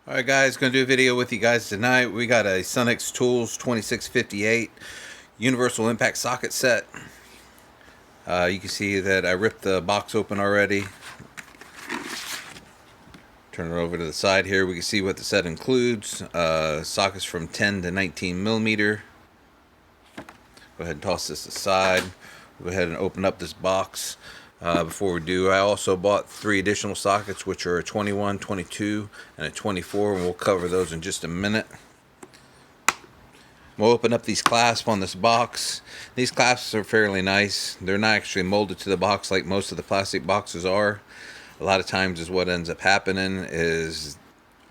Alright guys, going to do a video with you guys tonight. We got a Sunex Tools 2658 universal impact socket set. You can see that I ripped the box open already. Turn it over to the side here. We can see what the set includes. Sockets from 10 to 19 millimeter. Go ahead and toss this aside. Go ahead and open up this box. Before we do, I also bought 3 additional sockets, which are a 21, 22, and a 24, and we'll cover those in just a minute. We'll open up these clasps on this box. These clasps are fairly nice. They're not actually molded to the box like most of the plastic boxes are. A lot of times is what ends up happening is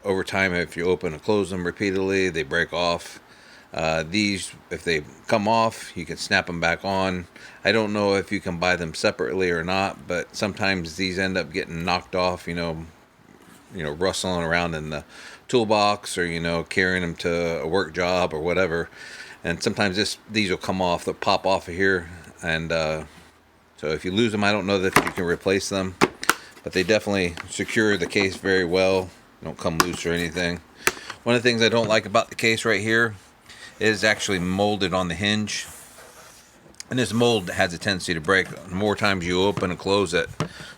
over time, if you open and close them repeatedly, they break off. These, if they come off, you can snap them back on. I don't know if you can buy them separately or not, but sometimes these end up getting knocked off, rustling around in the toolbox, or carrying them to a work job or whatever. And sometimes these will come off, they'll pop off of here, and so if you lose them, I don't know that you can replace them, but they definitely secure the case very well. They don't come loose or anything. One of the things I don't like about the case right here is actually molded on the hinge, and this mold has a tendency to break. The more times you open and close it,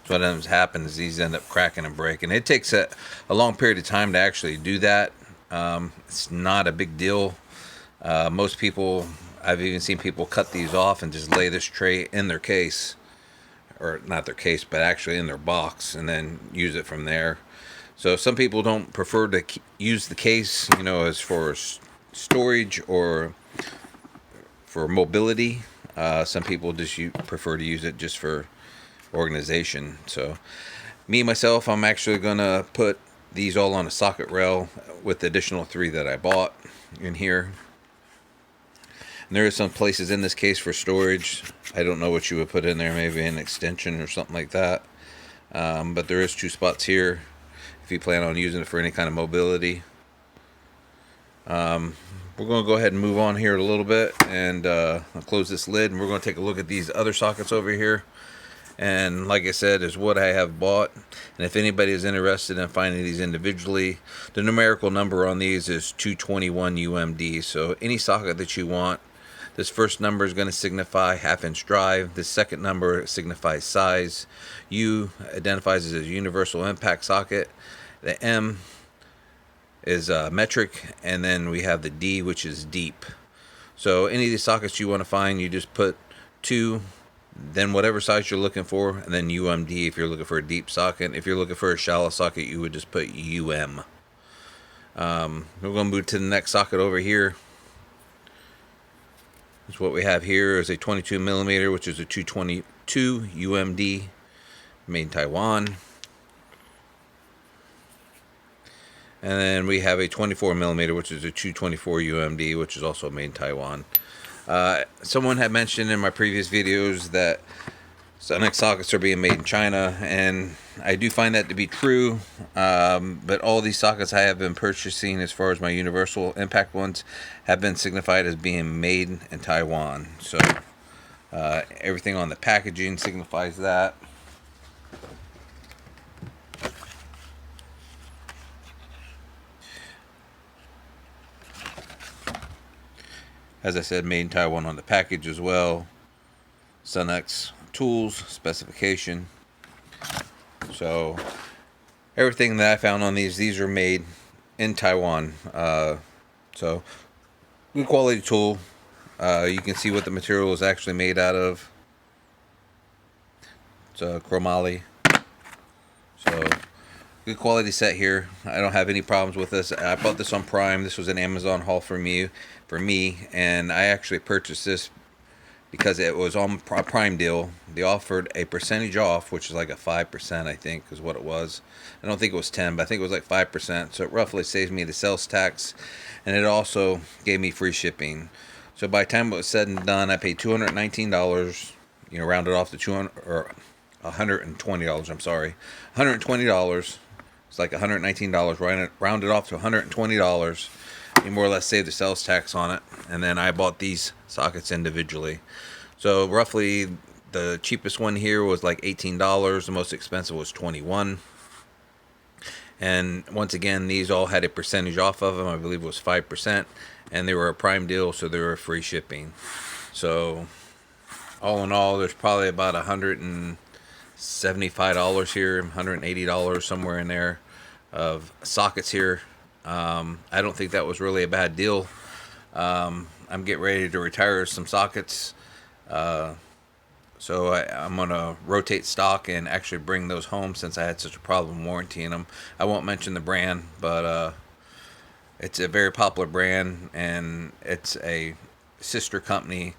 what ends up happening is these end up cracking and breaking. It takes a long period of time to actually do that. It's not a big deal. Most people, I've even seen people cut these off and just lay this tray in their case, or not their case, but actually in their box, and then use it from there. So some people don't prefer to use the case, as for storage or for mobility. Some people just prefer to use it just for organization. So myself, I'm actually gonna put these all on a socket rail with the additional 3 that I bought in here. And there are some places in this case for storage. I don't know what you would put in there, maybe an extension or something like that. But there is 2 spots here if you plan on using it for any kind of mobility. We're going to go ahead and move on here a little bit, and I'll close this lid, and we're going to take a look at these other sockets over here. And like I said, is what I have bought. And if anybody is interested in finding these individually, the numerical number on these is 221 UMD. So any socket that you want, this first number is going to signify half-inch drive. The second number signifies size. U identifies as a universal impact socket. The M is metric, and then we have the D, which is deep. So any of these sockets you want to find, you just put 2, then whatever size you're looking for, and then UMD if you're looking for a deep socket. If you're looking for a shallow socket, you would just put UM. We're going to move to the next socket over here. So what we have here is a 22 millimeter, which is a 222 UMD, made in Taiwan. And then we have a 24 millimeter, which is a 224 UMD, which is also made in Taiwan. Someone had mentioned in my previous videos that Sunex sockets are being made in China, and I do find that to be true. But all these sockets I have been purchasing, as far as my universal impact ones, have been signified as being made in Taiwan. So everything on the packaging signifies that. As I said, made in Taiwan on the package as well. Sunex Tools specification. So everything that I found on these are made in Taiwan. So good quality tool. You can see what the material is actually made out of. It's a chromoly. So good quality set here. I don't have any problems with this. I bought this on Prime. This was an Amazon haul for me, and I actually purchased this because it was on a Prime deal. They offered a percentage off, which is like a 5%, I think, is what it was. I don't think it was 10, but I think it was like 5%. So it roughly saves me the sales tax, and it also gave me free shipping. So by the time it was said and done, I paid $219. Rounded off to $120. I'm sorry, $120. It's like $119, rounded off to $120. You more or less save the sales tax on it. And then I bought these sockets individually. So roughly the cheapest one here was like $18. The most expensive was $21. And once again, these all had a percentage off of them. I believe it was 5%, and they were a prime deal, so they were free shipping. So all in all, there's probably about $175 here, $180 somewhere in there of sockets here. I don't think that was really a bad deal. I'm getting ready to retire some sockets. So I'm going to rotate stock and actually bring those home since I had such a problem warrantying them. I won't mention the brand, but it's a very popular brand, and it's a sister company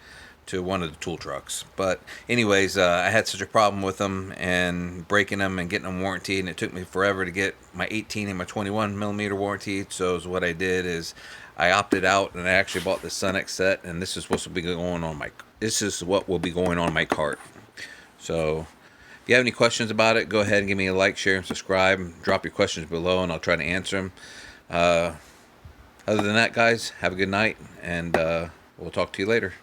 to one of the tool trucks. But anyways, I had such a problem with them and breaking them and getting them warranted, and it took me forever to get my 18 and my 21 millimeter warranty. So what I did is I opted out, and I actually bought the Sunex set, and this is what will be going on my cart. So if you have any questions about it, go ahead and give me a like, share, and subscribe. Drop your questions below, and I'll try to answer them. Other than that, guys, have a good night, and we'll talk to you later.